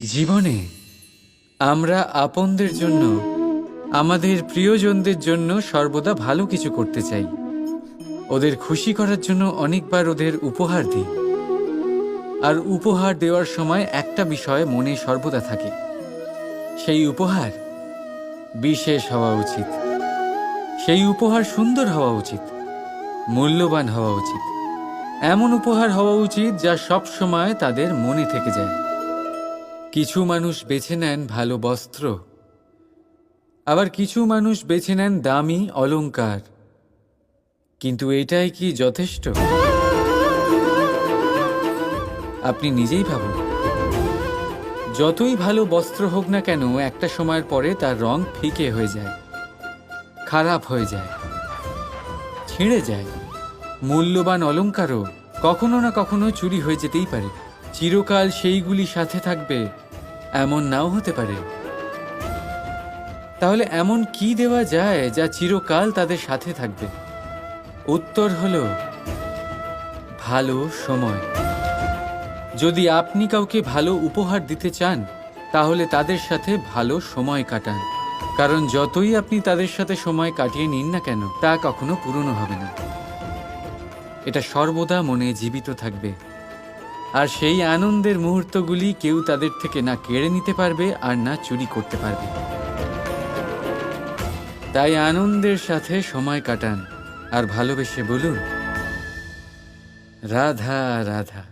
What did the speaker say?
জীবনে আমরা আপনদের জন্য, আমাদের প্রিয়জনদের জন্য সর্বদা ভালো কিছু করতে চাই। ওদের খুশি করার জন্য অনেকবার ওদের উপহার দিই। আর উপহার দেওয়ার সময় একটা বিষয় মনে সর্বদা থাকে, সেই উপহার বিশেষ হওয়া উচিত, সেই উপহার সুন্দর হওয়া উচিত, মূল্যবান হওয়া উচিত, এমন উপহার হওয়া উচিত যা সব সময় তাদের মনে থেকে যায়। কিছু মানুষ বেছে নেন ভালো বস্ত্র, আবার কিছু মানুষ বেছে নেন দামি অলংকার। কিন্তু এটাই কি যথেষ্ট? আপনি নিজেই ভাবুন, যতই ভালো বস্ত্র হোক না কেন, একটা সময়ের পরে তার রং ফিকে হয়ে যায়, খারাপ হয়ে যায়, ছিঁড়ে যায়। মূল্যবান অলংকারও কখনো না কখনো চুরি হয়ে যেতেই পারে। চিরকাল সেইগুলি সাথে থাকবে এমন নাও হতে পারে। তাহলে এমন কি দেওয়া যায় যা চিরকাল তাদের সাথে থাকবে? উত্তর হলো ভালো সময়। যদি আপনি কাউকে ভালো উপহার দিতে চান, তাহলে তাদের সাথে ভালো সময় কাটান। কারণ যতই আপনি তাদের সাথে সময় কাটিয়ে নিন না কেন, তা কখনো পুরনো হবে না। এটা সর্বদা মনে জীবিত থাকবে। আর সেই আনন্দের মুহূর্তগুলি কেউ তাদের থেকে না কেড়ে নিতে পারবে আর না চুরি করতে পারবে। তাই আনন্দের সাথে সময় কাটান আর ভালোবেসে বলুন, রাধা রাধা।